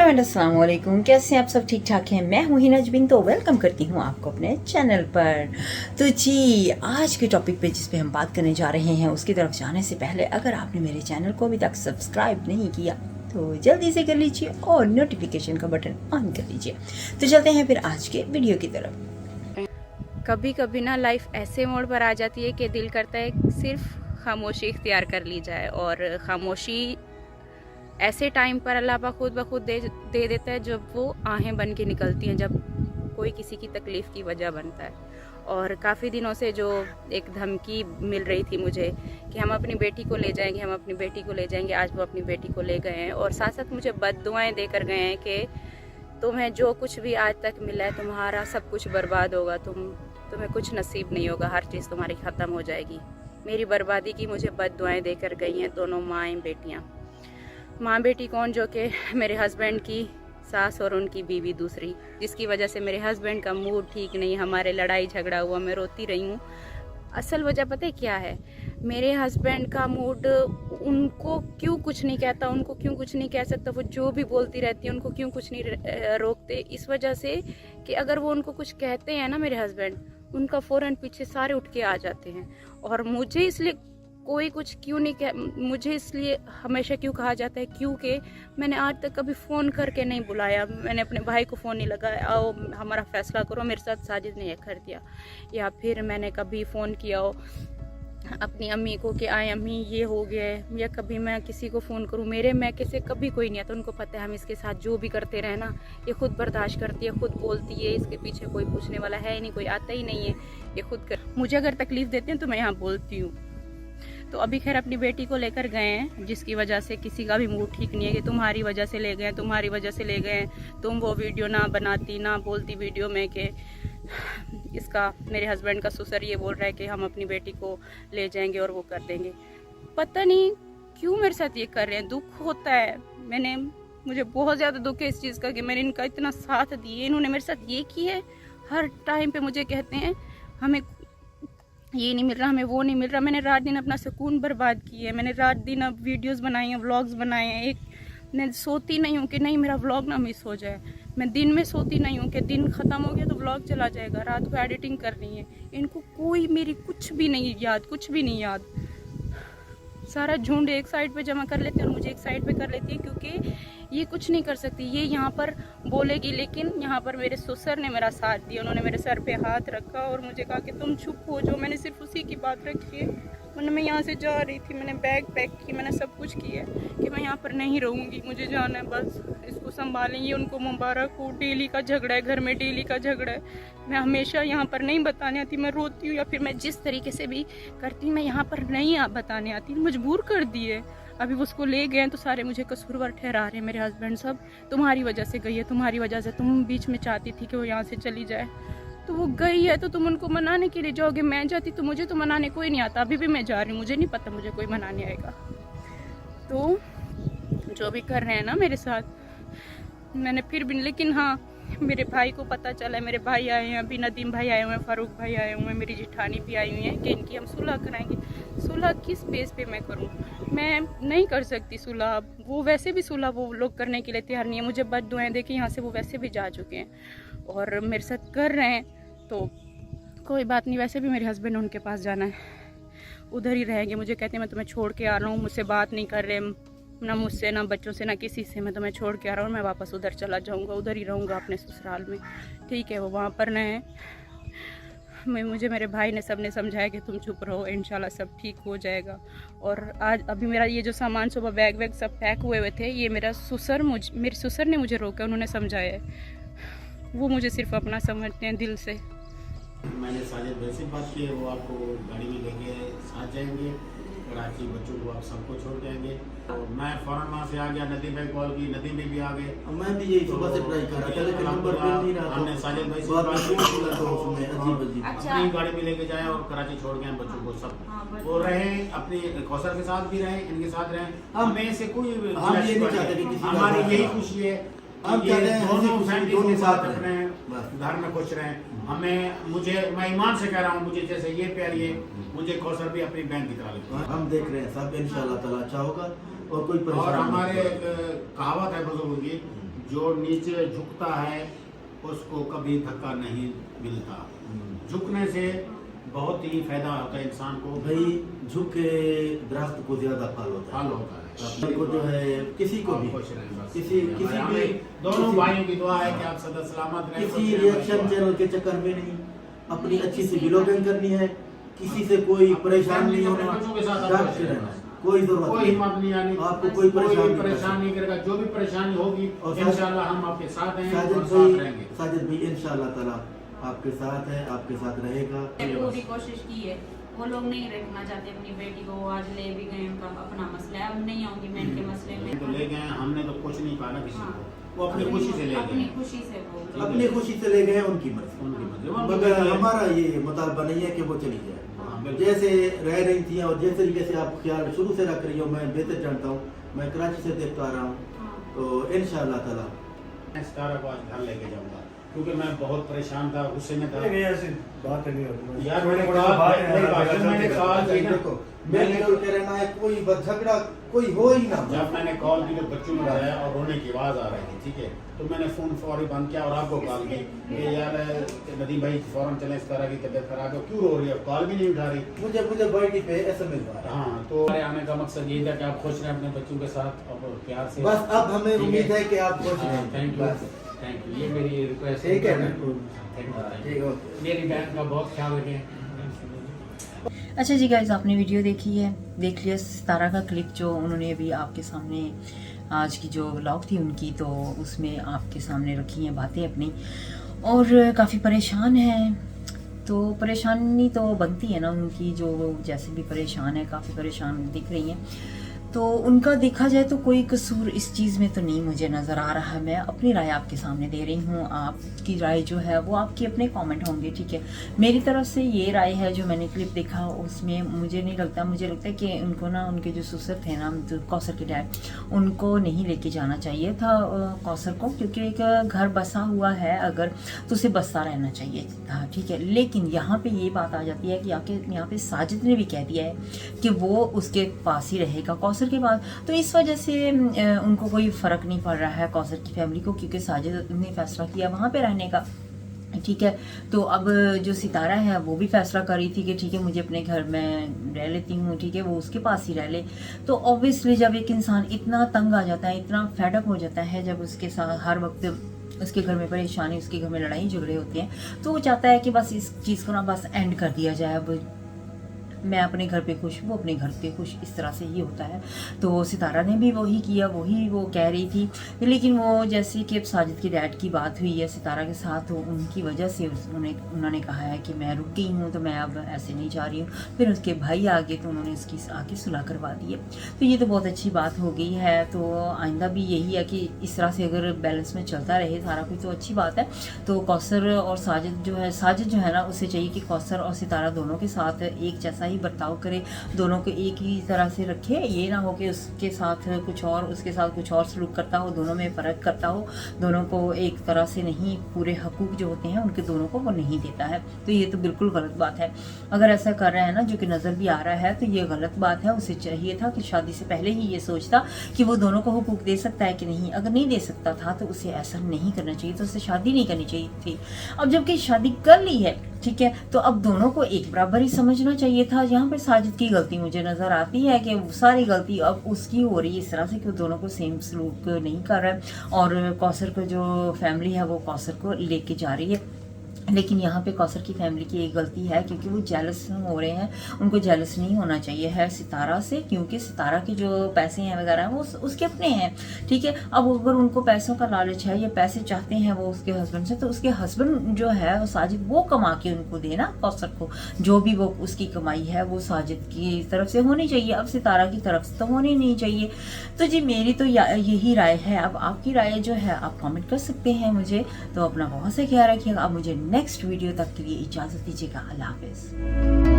And अस्सलाम वालेकुम। कैसे हैं आप सब? ठीक ठाक हैं। मैं हूँ हिना जबीन, तो वेलकम करती हूँ आपको अपने चैनल पर। तो जी, आज के टॉपिक पे जिस पे हम बात करने जा रहे हैं उसकी तरफ जाने से पहले अगर आपने मेरे चैनल को अभी तक सब्सक्राइब नहीं किया तो जल्दी से कर लीजिए और नोटिफिकेशन का बटन ऑन कर लीजिए। तो चलते हैं फिर आज के वीडियो की तरफ। कभी कभी ना लाइफ ऐसे मोड़ पर आ जाती है कि दिल करता है सिर्फ खामोशी इख्तियार कर ली जाए, और खामोशी ऐसे टाइम पर अल्लाह पाक खुद ब खुद दे देता है जब वो आहें बन के निकलती हैं, जब कोई किसी की तकलीफ़ की वजह बनता है। और काफ़ी दिनों से जो एक धमकी मिल रही थी मुझे कि हम अपनी बेटी को ले जाएंगे, हम अपनी बेटी को ले जाएंगे, आज वो अपनी बेटी को ले गए हैं और साथ साथ मुझे बद्दुआएं देकर गए हैं कि तुम्हें जो कुछ भी आज तक मिला है तुम्हारा सब कुछ बर्बाद होगा, तुम्हें कुछ नसीब नहीं होगा, हर चीज़ तुम्हारी ख़त्म हो जाएगी। मेरी बर्बादी की मुझे बद्दुआएं देकर गई हैं दोनों माएँ बेटियाँ। माँ बेटी कौन? जो कि मेरे हस्बैंड की सास और उनकी बीवी दूसरी, जिसकी वजह से मेरे हस्बैंड का मूड ठीक नहीं, हमारे लड़ाई झगड़ा हुआ, मैं रोती रही हूँ। असल वजह पता है क्या है? मेरे हस्बैंड का मूड, उनको क्यों कुछ नहीं कहता, उनको क्यों कुछ नहीं कह सकता, वो जो भी बोलती रहती है, उनको क्यों कुछ नहीं रोकते, इस वजह से कि अगर वो उनको कुछ कहते हैं ना मेरे हस्बैंड, उनका फ़ौरन पीछे सारे उठ के आ जाते हैं। और मुझे इसलिए कोई कुछ क्यों नहीं कह, मुझे इसलिए हमेशा क्यों कहा जाता है, क्योंकि मैंने आज तक कभी फ़ोन करके नहीं बुलाया, मैंने अपने भाई को फ़ोन नहीं लगाया आओ हमारा फ़ैसला करो, मेरे साथ साजिद ने ये कर दिया, या फिर मैंने कभी फ़ोन किया हो अपनी अम्मी को कि आए अम्मी ये हो गया है, या कभी मैं किसी को फ़ोन करूं, मेरे मैके से कभी कोई नहीं आता। उनको पता है हम इसके साथ जो भी करते रहे ना, ये खुद बर्दाश्त करती है, खुद बोलती है, इसके पीछे कोई पूछने वाला है ही नहीं, कोई आता ही नहीं है, ये खुद कर। मुझे अगर तकलीफ़ देते हैं तो मैं यहाँ बोलती हूँ। तो अभी खैर अपनी बेटी को लेकर गए हैं, जिसकी वजह से किसी का भी मूड ठीक नहीं है कि तुम्हारी वजह से ले गए, तुम्हारी वजह से ले गए, तुम वो वीडियो ना बनाती ना बोलती वीडियो में कि इसका मेरे हस्बैंड का ससुर ये बोल रहा है कि हम अपनी बेटी को ले जाएंगे और वो कर देंगे। पता नहीं क्यों मेरे साथ ये कर रहे हैं, दुख होता है। मुझे बहुत ज़्यादा दुख है इस चीज़ का कि मैंने इनका इतना साथ दिए, इन्होंने मेरे साथ ये किया है। हर टाइम पे मुझे कहते हैं हमें ये नहीं मिल रहा, हमें वो नहीं मिल रहा। मैंने रात दिन अपना सुकून बर्बाद किया है, मैंने रात दिन अब वीडियोस बनाई हैं, व्लॉग्स बनाए हैं। मैं सोती नहीं हूँ कि नहीं मेरा व्लॉग ना मिस हो जाए, मैं दिन में सोती नहीं हूँ कि दिन ख़त्म हो गया तो व्लॉग चला जाएगा, रात को एडिटिंग करनी है। इनको कोई मेरी कुछ भी नहीं याद, कुछ भी नहीं याद। सारा झुंड एक साइड पे जमा कर लेते हैं और मुझे एक साइड पे कर लेती है, क्योंकि ये कुछ नहीं कर सकती। ये यहाँ पर बोलेगी, लेकिन यहाँ पर मेरे ससुर ने मेरा साथ दिया, उन्होंने मेरे सर पे हाथ रखा और मुझे कहा कि तुम चुप हो जाओ। मैंने सिर्फ उसी की बात रखी है, वरना मैं यहाँ से जा रही थी, मैंने बैग पैक की, मैंने सब कुछ किया कि मैं यहाँ पर नहीं रहूँगी, मुझे जाना है, बस इसको संभालेंगे। उनको मुबारक हो, डेली का झगड़ा है घर में, डेली का झगड़ा है। मैं हमेशा यहाँ पर नहीं बताने आती, मैं रोती हूँ या फिर मैं जिस तरीके से भी करती हूँ मैं यहाँ पर नहीं बताने आती, मजबूर कर दिए। अभी वो उसको ले गए हैं तो सारे मुझे कसूरवार ठहरा रहे हैं मेरे हस्बैंड सब, तुम्हारी वजह से गई है, तुम्हारी वजह से, तुम बीच में चाहती थी कि वो यहाँ से चली जाए, तो वो गई है तो तुम उनको मनाने के लिए जाओगे। मैं जाती तो मुझे तो मनाने कोई नहीं आता, अभी भी मैं जा रही हूँ, मुझे नहीं पता मुझे कोई मनाने आएगा। तो जो भी कर रहे हैं ना मेरे साथ, मैंने फिर भी, लेकिन हाँ मेरे भाई को पता चला है, मेरे भाई आए हैं, अभी नदीम भाई आए हुए हैं, फारूक भाई आए हुए हैं, मेरी जिठानी भी आई हुई है कि इनकी हम सुलह कराएंगे। सुलह किस बेस पे मैं करूं? मैं नहीं कर सकती सुलह। वो वैसे भी सुलह वो लोग करने के लिए तैयार नहीं है। मुझे बद्दुआएं दे के यहाँ से वो वैसे भी जा चुके हैं और मेरे साथ कर रहे हैं, तो कोई बात नहीं। वैसे भी मेरे हस्बैंड उनके पास जाना है, उधर ही रहेंगे। मुझे कहते हैं मैं तुम्हें छोड़ के आ रहा हूँ, मुझसे बात नहीं कर रहे, ना मुझसे ना बच्चों से ना किसी से, मैं तुम्हें छोड़ के आ रहा हूँ, मैं वापस उधर चला जाऊँगा, उधर ही रहूँगा अपने ससुराल में। ठीक है, वो वहाँ पर रहें। मुझे मेरे भाई ने सब ने समझाया कि तुम चुप रहो, इंशाल्लाह सब ठीक हो जाएगा। और आज अभी मेरा ये जो सामान सुबह बैग वैग सब पैक हुए हुए थे, ये मेरे ससुर ने मुझे रोका, उन्होंने समझाया है। वो मुझे सिर्फ अपना समझते हैं दिल से। मैंने साजिद भाई से बात की है, वो आपको गाड़ी में लेके साथ जाएंगे, कराची बच्चों को आप सबको छोड़ जाएंगे। और मैं फ़ौरन वहाँ से आ गया, नदीम भाई कॉल की, नदीम भाई भी आ गए। मैं भी यही सुबह से ट्राई कर रहा था, लेकिन नंबर मिल नहीं रहा। हमने साजिद भाई से बात की, अपनी गाड़ी में लेके जाए और कराची छोड़ गए बच्चों को सब। वो रहे अपनी कौसर के साथ भी रहे, इनके साथ रहे। हमें से कोई हमारी यही खुशी है, हम दोनों फैमिली के साथ रहे हैं, घर में खुश रहें। मैं ईमान से कह रहा हूँ, मुझे जैसे ये प्यारी है, मुझे कौसर भी अपनी बहन की तरह लगती है। हम देख रहे हैं सब इंशाल्लाह ताला अच्छा होगा और कोई और परेशानी हमारे कहावत है बुजुर्गों की, जो नीचे झुकता है उसको कभी धक्का नहीं मिलता। झुकने से बहुत ही फायदा होता है इंसान को। भाई झुक के दरख्त को ज्यादा फल होता है। अपने को जो है किसी को भी किसी भी दोनों भाइयों की दुआ है कि आप सदा सलामत रहें। किसी रिएक्शन चैनल के चक्कर में नहीं, अपनी अच्छी सी ब्लॉगिंग करनी है, किसी से कोई परेशान नहीं होना, डट के रहना, कोई जरूरत कोई हिम्मत नहीं आनी, आपको कोई परेशान नहीं करेगा। जो भी परेशानी होगी इंशाल्लाह हम आपके साथ हैं और साथ रहेंगे। साजिद भाई इंशाल्लाह ताला आपके साथ है, आपके साथ रहेगा। पूरी कोशिश की है, वो लोग नहीं रखना चाहते अपनी बेटी को, आज ले भी गए, उनका अपना मसला है, अब नहीं आऊंगी मैं इनके मसले में। तो ले गए, हमने तो कुछ नहीं कहा ना किसी को, वो अपनी खुशी से ले गए, अपनी खुशी से वो अपनी खुशी से ले गए, उनकी मर्जी। मगर हमारा ये मुतालबा नहीं है कि वो चली जाए। जैसे रह रही थी और जिस तरीके से आप ख्याल शुरू से रख रही हो, मैं बेहतर जानता हूँ, मैं कराची से देखता आ रहा हूँ, तो इंशाअल्लाह ताला मैं सितारा को आज घर लेके जाऊंगा, क्योंकि मैं बहुत परेशान था, गुस्से में था। बात नहीं होती यार मैंने कहा मैंने के रहना है, कोई झगड़ा कोई हो ही ना। जब मैंने कॉल की तो बच्चों ने बताया और रोने की आवाज आ रही थी, ठीक है, तो मैंने फोन फौरी बंद किया और आपको कॉल की कि यार नदीम भाई फौरन चले, इस तरह की तबीयत खराब है, क्यों रो रही है, कॉल भी नहीं उठा रही। मुझे बर्थडे पे SMS आया। हाँ, तो आने का मकसद ये था कि आप खुश रहें अपने बच्चों के साथ और प्यार से। बस अब हमें उम्मीद है कि आप खुश रहें। थैंक यू, ये मेरी रिक्वेस्ट ठीक है ना? ठीक है, मेरी बहन का बहुत ख्याल रखें। अच्छा जी गाइस, आपने वीडियो देखी है, देख लिया सितारा का क्लिप जो उन्होंने अभी आपके सामने, आज की जो व्लॉग थी उनकी, तो उसमें आपके सामने रखी हैं बातें अपनी, और काफ़ी परेशान हैं। तो परेशानी तो बनती है ना उनकी, जो जैसे भी परेशान है, काफ़ी परेशान दिख रही हैं। तो उनका देखा जाए तो कोई कसूर इस चीज़ में तो नहीं मुझे नज़र आ रहा है। मैं अपनी राय आपके सामने दे रही हूँ, आपकी राय जो है वो आपके अपने कमेंट होंगे, ठीक है। मेरी तरफ से ये राय है, जो मैंने क्लिप देखा उसमें मुझे नहीं लगता, मुझे लगता है कि उनको ना, उनके जो ससुर थे ना, जो कौसर के डैड, उनको नहीं लेके जाना चाहिए था कौसर को, क्योंकि एक घर बसा हुआ है अगर, तो उसे बसता रहना चाहिए था, ठीक है। लेकिन यहाँ पे ये बात आ जाती है कि यहाँ पे साजिद ने भी कह दिया है कि वो उसके पास ही रहेगा कौसर के बाद, तो इस वजह से उनको कोई फ़र्क नहीं पड़ रहा है कौसर की फैमिली को, क्योंकि साजिद ने फैसला किया वहाँ पे रहने का, ठीक है। तो अब जो सितारा है वो भी फैसला कर रही थी कि ठीक है मुझे अपने घर में रह लेती हूँ, ठीक है, वो उसके पास ही रह ले। तो ऑब्वियसली जब एक इंसान इतना तंग आ जाता है, इतना फेडअप हो जाता है, जब उसके साथ हर वक्त उसके घर में परेशानी, उसके घर में लड़ाई झगड़े होते हैं, तो वो चाहता है कि बस इस चीज़ को ना बस एंड कर दिया जाए। अब मैं अपने घर पे खुश, वो अपने घर पे खुश, इस तरह से ही होता है। तो सितारा ने भी वही किया, वही वो कह रही थी। लेकिन वो जैसे कि अब साजिद के डैड की बात हुई है सितारा के साथ, तो उनकी वजह से उन्होंने कहा है कि मैं रुक गई हूँ, तो मैं अब ऐसे नहीं जा रही हूँ। फिर उसके भाई आ गए तो उन्होंने उसकी आके सुलह करवा दी है। तो ये तो बहुत अच्छी बात हो गई है। तो आइंदा भी यही है कि इस तरह से अगर बैलेंस में चलता रहे सारा कुछ, तो अच्छी बात है। तो कौसर और साजिद जो है ना, उसे चाहिए कि कौसर और सितारा दोनों के साथ एक जैसा ही बर्ताव करे, दोनों को एक ही तरह से रखे। ये ना हो कि उसके साथ कुछ और, उसके साथ कुछ और सलूक करता हो, दोनों में फ़र्क करता हो, दोनों को एक तरह से नहीं, पूरे हकूक जो होते हैं उनके दोनों को वो नहीं देता है। तो ये तो बिल्कुल गलत बात है। अगर ऐसा कर रहा है ना, जो कि नज़र भी आ रहा है, तो ये गलत बात है। उसे चाहिए था कि शादी से पहले ही ये सोचता कि वो दोनों को हकूक दे सकता है कि नहीं। अगर नहीं दे सकता था तो उसे ऐसा नहीं करना चाहिए, तो उसे शादी नहीं करनी चाहिए थी। अब जबकि शादी कर ली है, ठीक है, तो अब दोनों को एक बराबर ही समझना चाहिए था। यहाँ पर साजिद की गलती मुझे नज़र आती है कि सारी गलती अब उसकी हो रही है इस तरह से कि दोनों को सेम सलूक नहीं कर रहा है, और कौसर को जो फैमिली है वो कौसर को लेके जा रही है। लेकिन यहाँ पे कौसर की फैमिली की एक गलती है, क्योंकि वो जेलस हो रहे हैं। उनको जेलस नहीं होना चाहिए है सितारा से, क्योंकि सितारा के जो पैसे हैं वगैरह वो उसके अपने हैं, ठीक है। अब अगर उनको पैसों का लालच है या पैसे चाहते हैं वो उसके हस्बैंड से, तो उसके हस्बैंड जो है साजिद, वो कमा के उनको देना कौसर को, जो भी वो उसकी कमाई है वो साजिद की तरफ से होनी चाहिए। अब सितारा की तरफ से तो होनी नहीं चाहिए। तो जी मेरी तो यही राय है। अब आपकी राय जो है आप कमेंट कर सकते हैं मुझे। तो अपना बहुत से ख्याल रखिएगा। अब मुझे नेक्स्ट वीडियो तक के लिए इजाज़त दीजिएगा। अल्लाह हाफिज़।